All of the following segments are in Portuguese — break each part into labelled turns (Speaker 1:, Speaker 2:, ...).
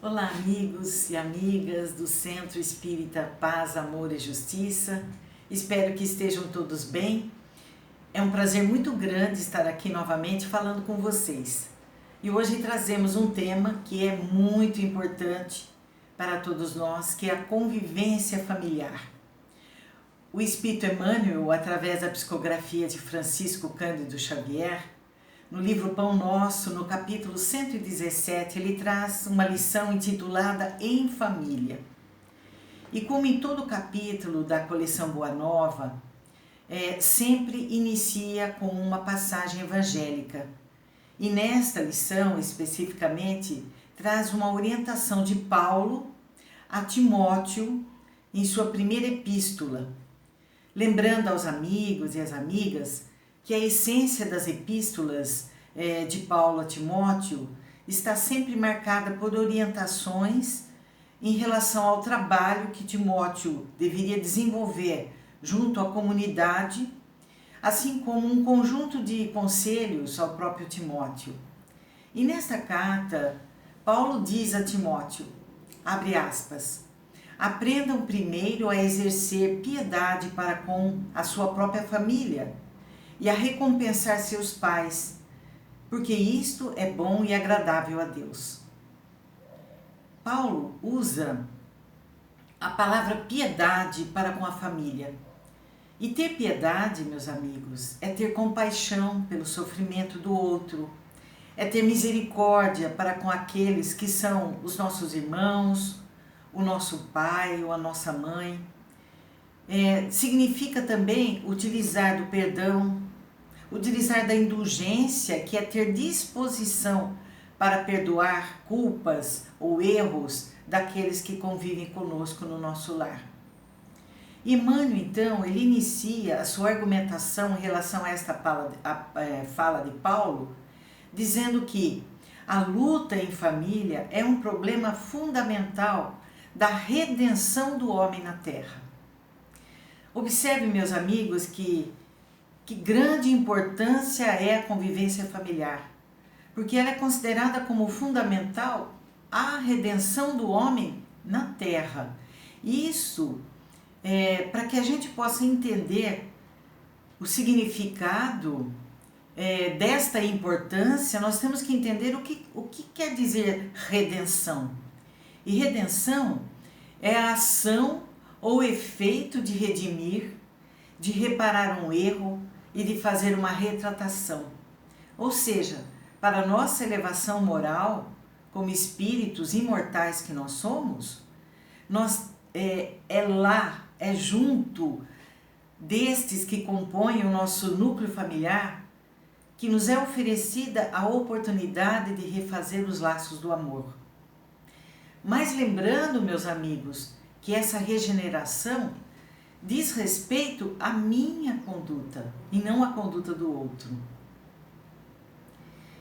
Speaker 1: Olá, amigos e amigas do Centro Espírita Paz, Amor e Justiça. Espero que estejam todos bem. É um prazer muito grande estar aqui novamente falando com vocês. E hoje trazemos um tema que é muito importante para todos nós, que é a convivência familiar. O Espírito Emmanuel, através da psicografia de Francisco Cândido Xavier, no livro Pão Nosso, no capítulo 117, ele traz uma lição intitulada Em Família. E como em todo capítulo da coleção Boa Nova, sempre inicia com uma passagem evangélica. E nesta lição, especificamente, traz uma orientação de Paulo a Timóteo em sua primeira epístola, lembrando aos amigos e às amigas que a essência das epístolas de Paulo a Timóteo está sempre marcada por orientações em relação ao trabalho que Timóteo deveria desenvolver junto à comunidade, assim como um conjunto de conselhos ao próprio Timóteo. E nesta carta, Paulo diz a Timóteo, abre aspas, aprendam primeiro a exercer piedade para com a sua própria família e a recompensar seus pais, porque isto é bom e agradável a Deus. Paulo usa a palavra piedade para com a família. E ter piedade, meus amigos, é ter compaixão pelo sofrimento do outro, é ter misericórdia para com aqueles que são os nossos irmãos, o nosso pai ou a nossa mãe. Significa também utilizar do perdão, utilizar da indulgência, que é ter disposição para perdoar culpas ou erros daqueles que convivem conosco no nosso lar. Emmanuel, então, ele inicia a sua argumentação em relação a esta fala de Paulo, dizendo que a luta em família é um problema fundamental da redenção do homem na Terra. Observe, meus amigos, que grande importância é a convivência familiar, porque ela é considerada como fundamental à redenção do homem na Terra. Isso para que a gente possa entender o significado desta importância, nós temos que entender o que quer dizer redenção. E redenção é a ação ou efeito de redimir, de reparar um erro e de fazer uma retratação. Ou seja, para a nossa elevação moral, como espíritos imortais que nós somos, é junto destes que compõem o nosso núcleo familiar que nos é oferecida a oportunidade de refazer os laços do amor. Mas lembrando, meus amigos, que essa regeneração diz respeito à minha conduta e não à conduta do outro.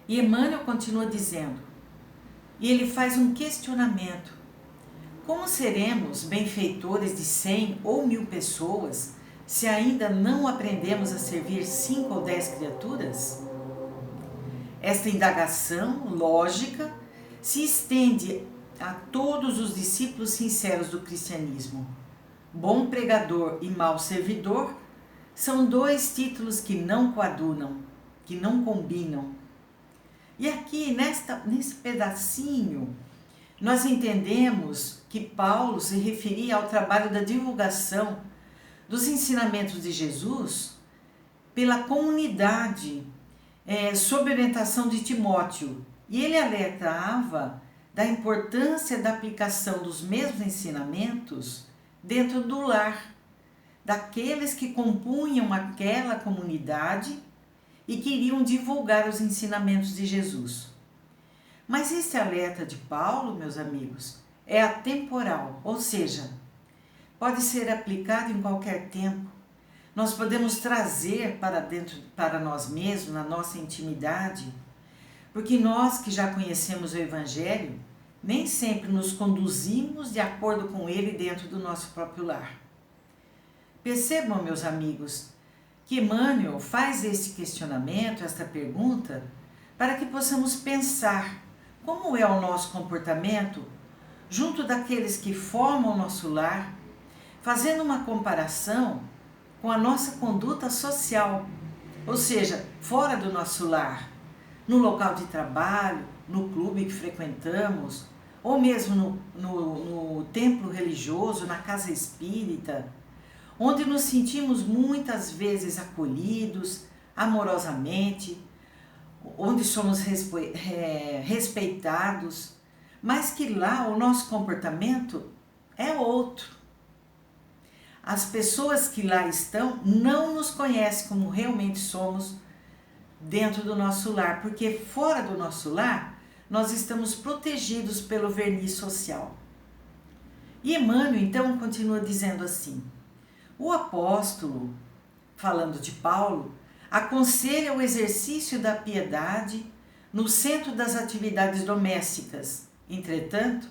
Speaker 1: E Emmanuel continua dizendo, e ele faz um questionamento: como seremos benfeitores de 100 ou 1000 pessoas se ainda não aprendemos a servir 5 ou 10 criaturas? Esta indagação lógica se estende a todos os discípulos sinceros do cristianismo. Bom pregador e mau servidor são dois títulos que não coadunam, que não combinam. E aqui, nesse pedacinho, nós entendemos que Paulo se referia ao trabalho da divulgação dos ensinamentos de Jesus pela comunidade, sob orientação de Timóteo. E ele alertava da importância da aplicação dos mesmos ensinamentos dentro do lar, daqueles que compunham aquela comunidade e queriam divulgar os ensinamentos de Jesus. Mas esse alerta de Paulo, meus amigos, é atemporal, ou seja, pode ser aplicado em qualquer tempo. Nós podemos trazer para dentro, para nós mesmos, na nossa intimidade, porque nós que já conhecemos o Evangelho, nem sempre nos conduzimos de acordo com ele dentro do nosso próprio lar. Percebam, meus amigos, que Emmanuel faz este questionamento, esta pergunta, para que possamos pensar como é o nosso comportamento junto daqueles que formam o nosso lar, fazendo uma comparação com a nossa conduta social, ou seja, fora do nosso lar, no local de trabalho, no clube que frequentamos, ou mesmo no templo religioso, na casa espírita, onde nos sentimos muitas vezes acolhidos amorosamente, onde somos respeitados, mas que lá o nosso comportamento é outro. As pessoas que lá estão não nos conhecem como realmente somos dentro do nosso lar, porque fora do nosso lar nós estamos protegidos pelo verniz social. E Emmanuel então continua dizendo assim: o apóstolo, falando de Paulo, aconselha o exercício da piedade no centro das atividades domésticas. Entretanto,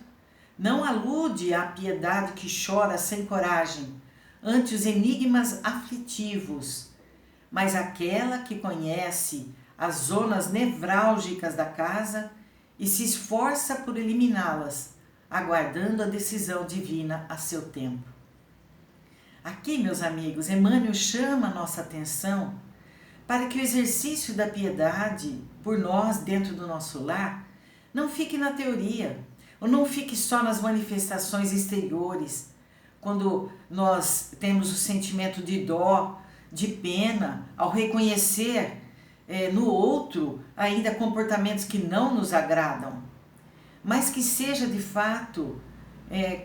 Speaker 1: não alude à piedade que chora sem coragem ante os enigmas aflitivos, mas aquela que conhece as zonas nevrálgicas da casa e se esforça por eliminá-las, aguardando a decisão divina a seu tempo. Aqui, meus amigos, Emmanuel chama a nossa atenção para que o exercício da piedade por nós dentro do nosso lar não fique na teoria, ou não fique só nas manifestações exteriores, quando nós temos o sentimento de dó, de pena, ao reconhecer no outro ainda comportamentos que não nos agradam, mas que seja de fato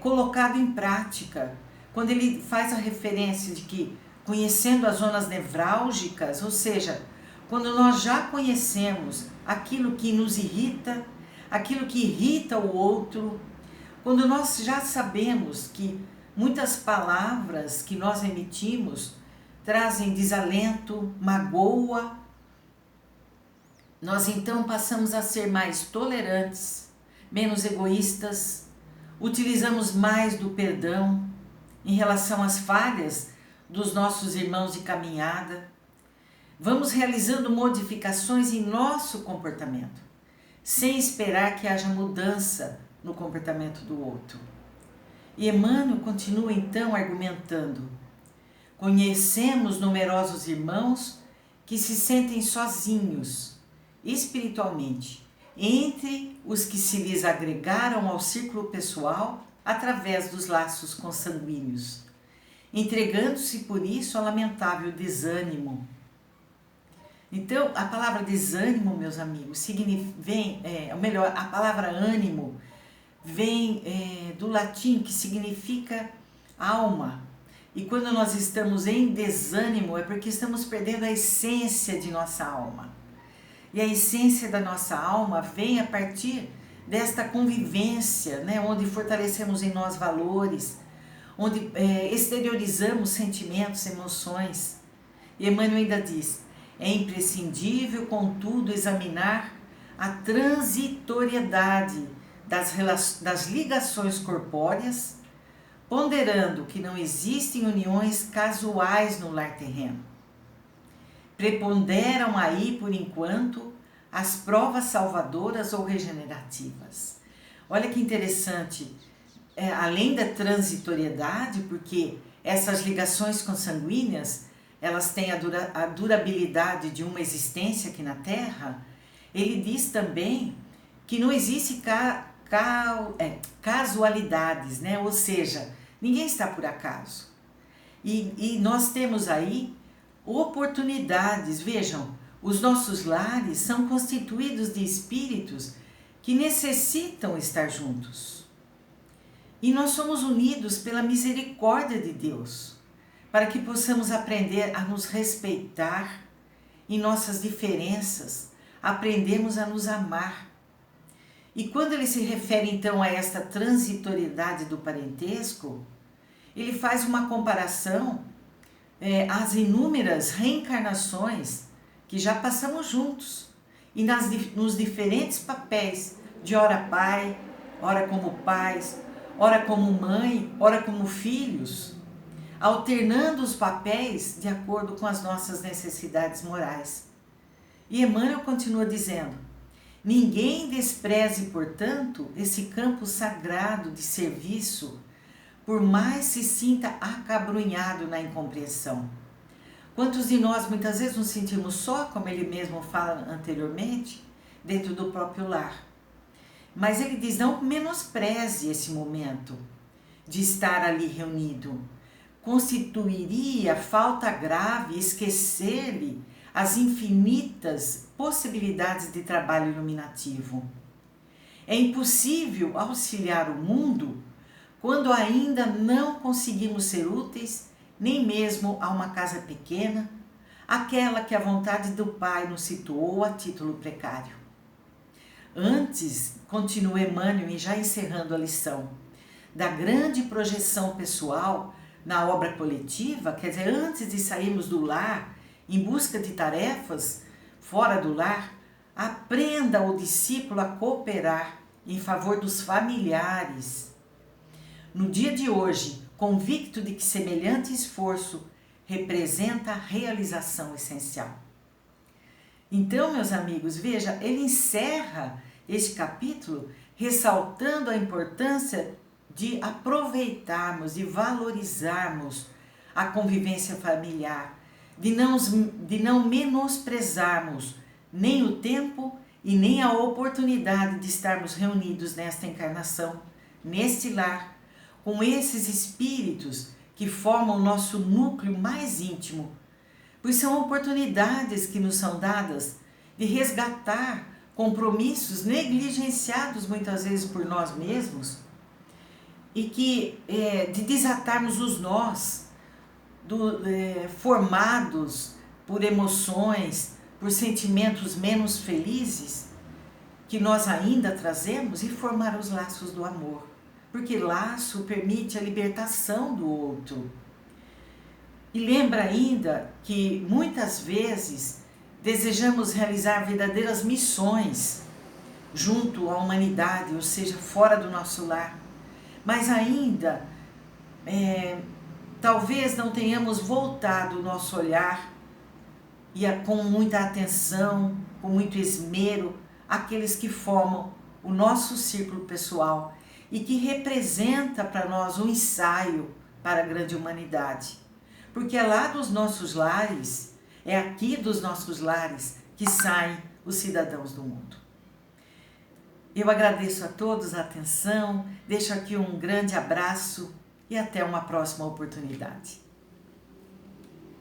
Speaker 1: colocado em prática. Quando ele faz a referência de que conhecendo as zonas nevrálgicas, ou seja, quando nós já conhecemos aquilo que nos irrita, aquilo que irrita o outro, quando nós já sabemos que muitas palavras que nós emitimos trazem desalento, magoa, nós então passamos a ser mais tolerantes, menos egoístas, utilizamos mais do perdão em relação às falhas dos nossos irmãos de caminhada. Vamos realizando modificações em nosso comportamento, sem esperar que haja mudança no comportamento do outro. E Emmanuel continua então argumentando: conhecemos numerosos irmãos que se sentem sozinhos espiritualmente, entre os que se lhes agregaram ao círculo pessoal através dos laços consanguíneos, entregando-se por isso ao lamentável desânimo. Então, a palavra desânimo, meus amigos, a palavra ânimo vem do latim, que significa alma. E quando nós estamos em desânimo, é porque estamos perdendo a essência de nossa alma. E a essência da nossa alma vem a partir desta convivência, onde fortalecemos em nós valores, onde exteriorizamos sentimentos, emoções. E Emmanuel ainda diz: é imprescindível, contudo, examinar a transitoriedade das ligações corpóreas, ponderando que não existem uniões casuais no lar terreno. Preponderam aí, por enquanto, as provas salvadoras ou regenerativas. Olha que interessante, além da transitoriedade, porque essas ligações consanguíneas, elas têm a durabilidade de uma existência aqui na Terra. Ele diz também que não existe casualidades, ou seja, ninguém está por acaso. E nós temos aí oportunidades. Vejam, os nossos lares são constituídos de espíritos que necessitam estar juntos. E nós somos unidos pela misericórdia de Deus, para que possamos aprender a nos respeitar em nossas diferenças, aprendemos a nos amar. E quando ele se refere então a esta transitoriedade do parentesco, ele faz uma comparação às inúmeras reencarnações que já passamos juntos e nos diferentes papéis de ora pai, ora como pais, ora como mãe, ora como filhos, alternando os papéis de acordo com as nossas necessidades morais. E Emmanuel continua dizendo: Ninguém despreze, portanto, esse campo sagrado de serviço, por mais se sinta acabrunhado na incompreensão. Quantos de nós muitas vezes nos sentimos só, como ele mesmo fala anteriormente, dentro do próprio lar? Mas ele diz, não menospreze esse momento de estar ali reunido. Constituiria falta grave esquecer-lhe as infinitas possibilidades de trabalho iluminativo. É impossível auxiliar o mundo quando ainda não conseguimos ser úteis, nem mesmo a uma casa pequena, aquela que a vontade do Pai nos situou a título precário. Antes, continua Emmanuel, e já encerrando a lição, da grande projeção pessoal na obra coletiva, quer dizer, antes de sairmos do lar em busca de tarefas fora do lar, aprenda o discípulo a cooperar em favor dos familiares. No dia de hoje, convicto de que semelhante esforço representa a realização essencial. Então, meus amigos, veja, ele encerra este capítulo ressaltando a importância de aproveitarmos e valorizarmos a convivência familiar, de não menosprezarmos nem o tempo e nem a oportunidade de estarmos reunidos nesta encarnação, neste lar, com esses espíritos que formam o nosso núcleo mais íntimo, pois são oportunidades que nos são dadas de resgatar compromissos negligenciados muitas vezes por nós mesmos e que de desatarmos os nós formados por emoções, por sentimentos menos felizes que nós ainda trazemos e formar os laços do amor, porque laço permite a libertação do outro. E lembra ainda que muitas vezes desejamos realizar verdadeiras missões junto à humanidade, ou seja, fora do nosso lar, mas ainda talvez não tenhamos voltado o nosso olhar com muita atenção, com muito esmero, àqueles que formam o nosso círculo pessoal e que representa para nós um ensaio para a grande humanidade. Porque é lá dos nossos lares, é aqui dos nossos lares que saem os cidadãos do mundo. Eu agradeço a todos a atenção, deixo aqui um grande abraço e até uma próxima oportunidade.